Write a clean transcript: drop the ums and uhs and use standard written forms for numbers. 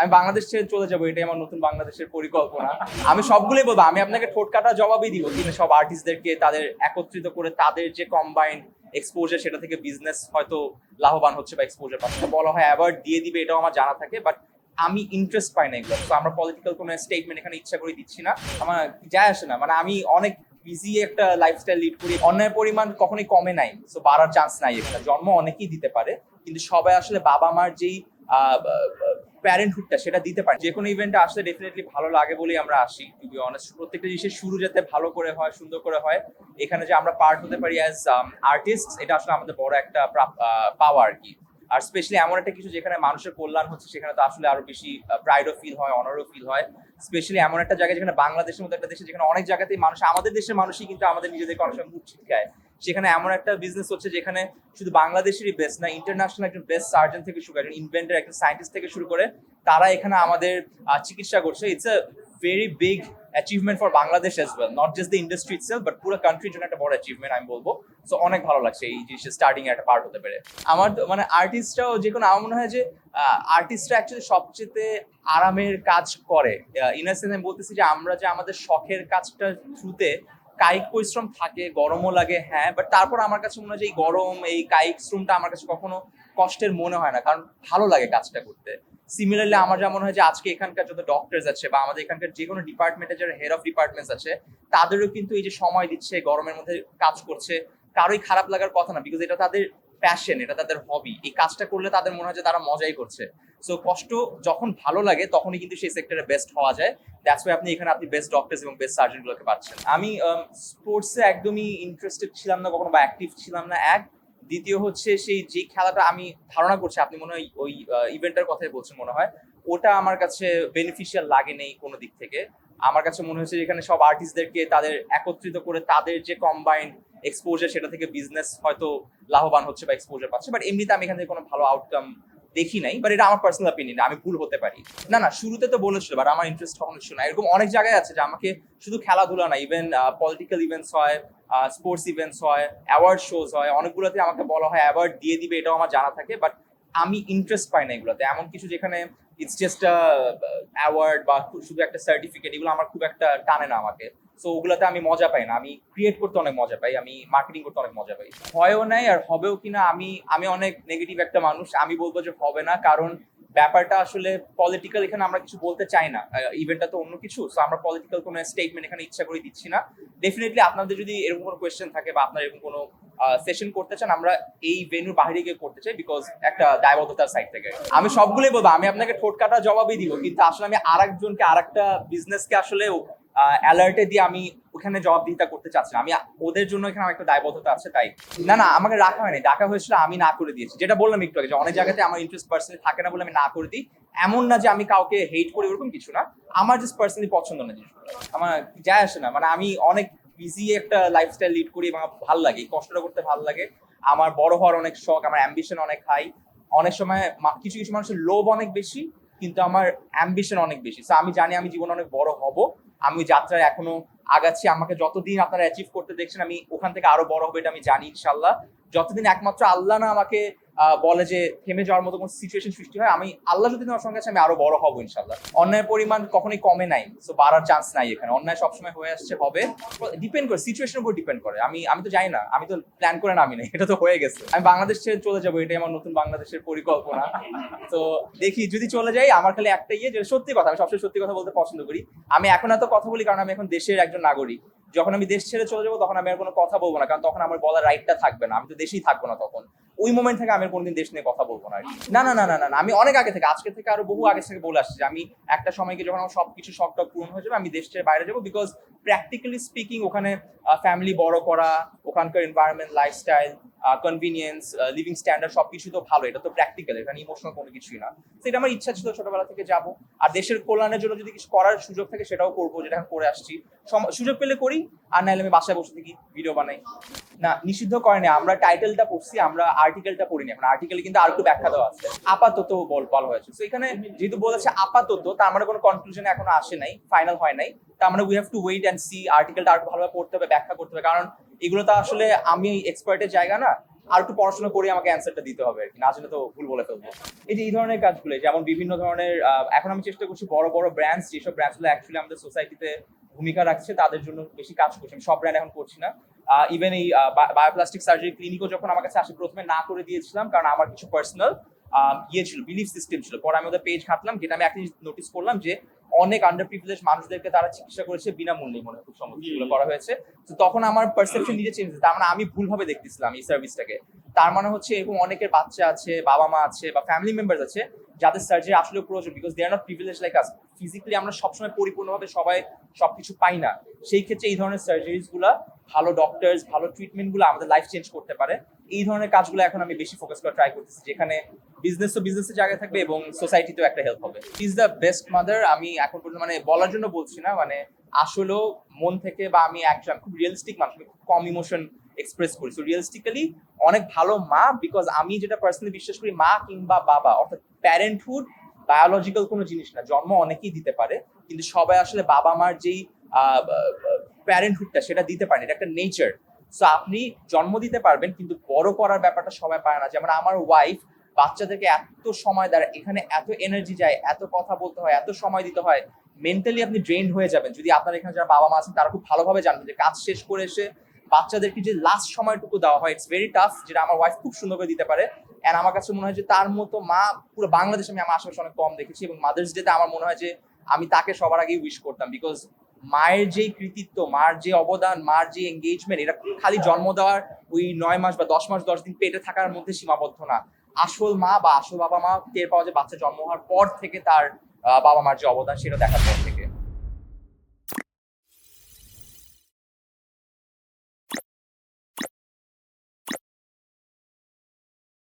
আমি বাংলাদেশ ছেড়ে চলে যাবো, এটাই আমার নতুন বাংলাদেশের পরিকল্পনা। আমি সবগুলোই বলবো, আমি আপনাকে ঠোঁট কাটা জবাবই দিব কিন্তু সব আর্টিস্টদেরকে তাদের একত্রিত করে তাদের যে কম্বাইন্ড এক্সপোজার সেটা থেকে বিজনেস হয়তো লাভবান হচ্ছে বা এক্সপোজার পাচ্ছে। বলা হয় অ্যাওয়ার্ড দিয়ে দিবে, এটাও আমার জানা থাকে, বাট আমি ইন্টারেস্ট পাই না এগুলো। তো আমরা পলিটিক্যাল কোনো স্টেটমেন্ট এখানে ইচ্ছা করে দিচ্ছি না, আমার যায় আসে না। মানে আমি অনেক বিজি একটা লাইফস্টাইল লিড করি, অন্যায়ের পরিমাণ কখনোই কমে নাই, তো বাড়ার চান্স নাই। এখানে জন্ম অনেকেই দিতে পারে, কিন্তু সবাই আসলে বাবা মার যেই প্যারেন্টহুডটা সেটা দিতে পারে। যে কোনো ইভেন্টে আসলে ডেফিনেটলি ভালো লাগে বলেই আমরা আসি। টু বি অনেস্ট, প্রত্যেকটা জিনিসের শুরু যাতে ভালো করে হয়, সুন্দর করে হয়, এখানে যে আমরা পার্ট হতে পারি অ্যাজ আর্টিস্ট, এটা আসলে আমাদের বড় একটা পাওয়া আর কি। আর স্পেশালি এমন একটা কিছু যেখানে মানুষের কল্যাণ হচ্ছে, সেখানে তো আসলে আরো বেশি প্রাইডও ফিল হয়, অনারও ফিল হয়। স্পেশালি এমন একটা জায়গায় যেখানে বাংলাদেশের মতো একটা দেশে, যেখানে অনেক জায়গাতেই মানুষ, আমাদের দেশের মানুষই কিন্তু আমাদের নিজেদেরকে অনেক সময় মুখ ছিটকায়, সেখানে এমন একটা বিজনেস হচ্ছে যেখানে শুধু বাংলাদেশেরই বেস্ট না, ইন্টারন্যাশনাল একজন বেস্ট সার্জন থেকে শুরু করে, একজন ইনভেন্টর, একজন সায়েন্টিস্ট থেকে শুরু করে তারা এখানে আমাদের চিকিৎসা করছে। It's a very big achievement for Bangladesh as well, not just the industry itself, but পুরো কান্ট্রির জন্য একটা বড় অ্যাচিভমেন্ট আমি বলবো। সো অনেক ভালো লাগছে এই জিনিসটা স্টার্টিং এ একটা পার্ট হতে পেরে। আমার মানে আর্টিস্টরাও যে কোনো, আমার মনে হয় যে আর্টিস্টরা অ্যাকচুয়ালি সবচেয়ে আরামের কাজ করে। ইন আ সেন্স আমি বলতেছি যে আমরা যে আমাদের শখের কাজটার থ্রুতে কায়িক পরিশ্রম থাকে, গরমও লাগে, হ্যাঁ, বাট তারপর আমার কাছে মনে হয় যে এই গরম, এই কায়িক শ্রমটা আমার কাছে কখনো কষ্টের মনে হয় না, কারণ ভালো লাগে কাজটা করতে। সিমিলারলি আমার যেমন হয় যে আজকে এখানকার যত ডক্টরস আছে বা আমাদের এখানকার যে কোনো ডিপার্টমেন্টের যারা হেড অফ ডিপার্টমেন্টস আছে, তাদেরও কিন্তু এই যে সময় দিচ্ছে, গরমের মধ্যে কাজ করছে, কারোই খারাপ লাগার কথা না, বিকজ এটা তাদের প্যাশন, এটা তাদের হবি। এই কাজটা করলে তাদের মনে হয় যে তারা মজাই করছে। সো কষ্ট যখন ভালো লাগে তখনই কিন্তু সেই সেক্টরে বেস্ট হওয়া যায়। দ্যাটস ওয়াই আপনি এখানে আপনি বেস্ট ডক্টরস এবং বেস্ট সার্জন গুলোকে পাচ্ছেন। আমি স্পোর্টসে একদমই ইন্টারেস্টেড ছিলাম না কখনো, বা অ্যাক্টিভ ছিলাম না, এক। দ্বিতীয় হচ্ছে সেই যে খেলাটা আমি ধারণা করছি, আপনি মনে হয় ওই ইভেন্টের কথাই বলছেন মনে হয়, ওটা আমার কাছে বেনিফিশিয়াল লাগে নেই কোনো দিক থেকে। আমার কাছে মনে হচ্ছে যেখানে সব আর্টিস্টদেরকে তাদের একত্রিত করে তাদের যে কম্বাইন্ড এক্সপোজার সেটা থেকে বিজনেস হয়তো লাভবান হচ্ছে বা এক্সপোজার পাচ্ছে, বাট এমনিতে আমি এখান থেকে কোনো ভালো আউটকাম দেখি নাই। বাট এটা আমার পার্সোনাল অপিনিয়ন, আমি ভুল হতে পারি। না না, শুরুতে তো বলেছিল, বাট আমার ইন্টারেস্ট কখনো ছিল না। এরকম অনেক জায়গায় আছে যে আমাকে শুধু খেলাধুলা না, ইভেন পলিটিক্যাল ইভেন্টস হয়, স্পোর্টস ইভেন্টস হয়, অ্যাওয়ার্ড শোজ হয়, অনেকগুলোতে আমাকে বলা হয় অ্যাওয়ার্ড দিয়ে দিবে, এটাও আমার জানা থাকে, বাট আমি ইন্টারেস্ট পাই না এগুলোতে। এমন কিছু যেখানে ইটস জাস্ট অ্যাওয়ার্ড বা শুধু একটা সার্টিফিকেট, এগুলো আমার খুব একটা টানে না আমাকে। সো ওগুলোতে আমি মজা পাই না। আমি ক্রিয়েট করতে অনেক মজা পাই, আমি মার্কেটিং করতে অনেক মজা পাই। হয়ও নাই, আর হবেও কিনা, আমি আমি অনেক নেগেটিভ একটা মানুষ, আমি বলবো যে হবে না, কারণ ব্যাপারটা আসলে পলিটিক্যাল, এখানে আমরা কিছু বলতে চাই না, ইভেন্টটা তো অন্য কিছু। সো আমরা পলিটিক্যাল কোনো স্টেটমেন্ট এখানে ইচ্ছা করে দিচ্ছি না। ডেফিনেটলি আপনাদের যদি এরকম কোনো কোয়েশ্চেন থাকে বা আপনার এরকম কোনো সেশন করতে চান, আমরা এই ভেন্যুর বাইরে গিয়ে করতে চাই, বিকজ একটা দায়বদ্ধতার সাইড থেকে। আমি সবগুলোই বলবো, আমি আপনাকে ঠোঁট কাটা জবাবই দিব, কিন্তু আসলে আমি আরেকজনকে, আরেকটা বিজনেসকে আসলে অ্যালার্টে দিয়ে আমি ওখানে জবাবদিহিতা করতে চাচ্ছি না। আমি ওদের জন্য এখানে আমার একটা দায়বদ্ধতা আছে, তাই। না না, আমাকে রাখা হয়নি, ডাকা হয়েছিল, আমি না করে দিয়েছি। যেটা বললাম একটু আগে, যে অনেক জায়গাতে আমার ইন্টারেস্ট পার্সোনালি থাকে না বলে আমি না করে দিই। এমন না যে আমি কাউকে হেট করি, ওরকম কিছু না, আমার জাস্ট পার্সোনালি পছন্দ না জিনিসগুলো, আমার যায় আসে না। মানে আমি অনেক বিজি একটা লাইফস্টাইল লিড করি এবং আমার ভালো লাগে, এই কষ্টটা করতে ভালো লাগে। আমার বড় হওয়ার অনেক শখ, আমার অ্যাম্বিশন অনেক হাই। অনেক সময় কিছু কিছু মানুষের লোভ অনেক বেশি, কিন্তু আমার অ্যাম্বিশন অনেক বেশি। সো আমি জানি আমি জীবনে অনেক বড় হব, আমি যাত্রায় এখনো আগাচ্ছি। আমাকে যতদিন আপনারা অ্যাচিভ করতে দেখছেন, আমি ওখান থেকে আরো বড় হবে, এটা আমি জানি ইনশাল্লাহ। যতদিন একমাত্র আল্লাহ না আমাকে বলে যে থেমে যাওয়ার মতো কোনো সিচুয়েশন সৃষ্টি হয়, আমি আল্লাহ যদি আমার সঙ্গে আছে, আমি আরো বড় হবো ইনশাল্লাহ। অন্যায়ের পরিমাণ কখনোই কমে নাই, সো বাড়ার চান্স নাই এখানে। অন্যায় সবসময় হয়ে আসছে, হবে। ডিপেন্ড করে, সিচুয়েশনের উপর ডিপেন্ড করে। আমি তো জানি না, আমি তো প্ল্যান করে নামি নাই, এটা তো হয়ে গেছে। আমি বাংলাদেশ ছেড়ে চলে যাবো, এটাই আমার নতুন বাংলাদেশের পরিকল্পনা। তো দেখি, যদি চলে যাই, আমার খালি একটা ইয়ে, যে সত্যি কথা, আমি সবসময় সত্যি কথা বলতে পছন্দ করি। আমি এখন এত কথা বলি কারণ আমি এখন দেশের একজন নাগরিক। যখন আমি দেশ ছেড়ে চলে যাবো, তখন আমি আর কোনো কথা বলবো না, কারণ তখন আমার বলার রাইটটা থাকবে না, আমি তো দেশেই থাকবো না তখন। ওই মোমেন্ট থেকে আমি কোনোদিন দেশ নিয়ে কথা বলবো না আর কি। না না না না না, আমি অনেক আগে থেকে, আজকে থেকে আরো বহু আগে থেকে বলে আসছি যে আমি একটা সময়কে যখন আমার সবকিছু শখটা পূরণ হয়ে যাবে, আমি দেশ ছেড়ে বাইরে যাবো। বিকজ প্র্যাকটিক্যালি স্পিকিং, ওখানে ফ্যামিলি বড় করা, ওখানকার environment, lifestyle, convenience, living standard সবকিছু তো ভালো, এটা তো প্র্যাকটিক্যাল, এখানে ইমোশনাল কোনো কিছুই না। সেটা আমার ইচ্ছা ছিল ছোটবেলা থেকে যাবো। আর দেশের কল্যাণের জন্য যদি কিছু করার সুযোগ থাকে সেটাও করবো, যেটা এখন করে আসছি। সুযোগ পেলে করি, আর নাহলে আমি বাসায় বসে থাকি, ভিডিও বানাই। না, নিষিদ্ধ করেনি, আমরা টাইটেলটা পড়ছি, আমরা আর্টিকেলটা পড়িনি। এখন আর্টিকেলে কিন্তু আর একটু ব্যাখ্যা দেওয়া আছে, আপাতত বলা হয়েছে। তো এখানে যেহেতু বলেছে আপাতত, তার মানে কোনো কনক্লুশনে এখনো আসে নাই, ফাইনাল হয় নাই। তার মানে we have to wait and see. আর্টিকেলটা আর ভালোভাবে পড়তে হবে, ব্যাখ্যা করতে হবে, কারণ এগুলো তো আসলে আমি এক্সপার্টের জায়গা না। আর একটু পড়াশোনা করে আমাকে অ্যান্সারটা দিতে হবে আর কি, না জানলে তো ভুল বলে ফেলবো। এই ধরনের কাজগুলো, যেমন বিভিন্ন ধরনের এখন আমি চেষ্টা করছি বড় বড় ব্র্যান্ডস, যেসব ব্র্যান্ডসগুলো অ্যাকচুয়ালি আমাদের সোসাইটিতে ভূমিকা রাখছে তাদের জন্য বেশি কাজ করছি। আমি সব ব্র্যান্ড এখন করছি না। ইভেন এই বায়োপ্লাস্টিক সার্জারি ক্লিনিকও যখন আমার কাছে আসে, প্রথমে না করে দিয়েছিলাম কারণ আমার কিছু পার্সোনাল ছিল, বিলিফ সিস্টেম ছিল। পরে আমি ওদের পেজ ঘাটলাম, যেটা আমি একটা নোটিস করলাম যে অনেক আন্ডার প্রিভিলেজ মানুষদেরকে তারা চিকিৎসা করেছে বিনামূল্যে, মনে খুব সম্ভবত এগুলো করা হয়েছে। তো তখন আমার পারসেপশন নিজে চেঞ্জ হয়েছে, তার মানে আমি ভুলভাবে দেখতেছিলাম এই সার্ভিসটাকে। তার মানে হচ্ছে এরকম অনেকের বাচ্চা আছে, বাবা মা আছে বা ফ্যামিলি মেম্বার্স আছে যাদের সার্জারি আসলে প্রয়োজন, because they are not privilege like us. Physically আমরা সবসময় পরিপূর্ণভাবে সবাই সবকিছু পাই না। সেই ক্ষেত্রে এই ধরনের সার্জারিজ গুলা, ভালো ডক্টরস, ভালো ট্রিটমেন্ট গুলো আমাদের লাইফ চেঞ্জ করতে পারে। এই ধরনের কাজগুলো এখন আমি বেশি ফোকাস করা ট্রাই করতেছি, যেখানে বিজনেসের জায়গায় থাকবে এবং সোসাইটিতেও একটা হেল্প হবে। ইজ দ্য বেস্ট মাদার আমি এখন পর্যন্ত মানে বলার জন্য বলছি না, মানে আসলেও মন থেকে, বা আমি একজন খুব রিয়েলিস্টিক মানুষ, আমি খুব কম ইমোশন এক্সপ্রেস করি। সো রিয়েলিস্টিক্যালি অনেক ভালো মা, বিকজ আমি যেটা পার্সোনালি বিশ্বাস করি, মা কিংবা বাবা অর্থাৎ প্যারেন্টহুড বায়োলজিক্যাল কোনো জিনিস না। জন্ম অনেকেই দিতে পারে, কিন্তু সবাই আসলে বাবা মার যেই প্যারেন্টহুডটা সেটা দিতে পারেন, এটা একটা নেচার। সো আপনি জন্ম দিতে পারবেন, কিন্তু বড় করার ব্যাপারটা সবাই পারে না। যেমন আমার ওয়াইফ বাচ্চাদেরকে এত সময় দেয়, এখানে এত এনার্জি যায়, এত কথা বলতে হয়, এত সময় দিতে হয়, মেন্টালি আপনি ড্রেইনড হয়ে যাবেন। যদি আপনার এখানে যারা বাবা মা আছেন তারা খুব ভালোভাবে জানবেন যে কাজ শেষ করে এসে বাচ্চাদেরকে যে লাস্ট সময়টুকু দেওয়া হয়, ইটস ভেরি টাফ, যেটা আমার ওয়াইফ খুব সুন্দর করে দিতে পারে। এন্ড আমার কাছে মনে হয় যে তার মতো মা পুরো বাংলাদেশে আমি আমার আশেপাশে অনেক কম দেখেছি। এবং মাদার্স ডেতে আমার মনে হয় যে আমি তাকে সবার আগেই উইশ করতাম, বিকজ মায়ের যে কৃতিত্ব, মার যে অবদান, মার যে এঙ্গেজমেন্ট, এটা খালি জন্ম দেওয়ার ওই 9 মাস বা 10 মাস 10 দিন পেটে থাকার মধ্যে সীমাবদ্ধ না। আসল মা বা আসল বাবা মা টের পাওয়া যায় বাচ্চা জন্ম হওয়ার পর থেকে, তার বাবা মার যে অবদান সেটা দেখার পর থেকে।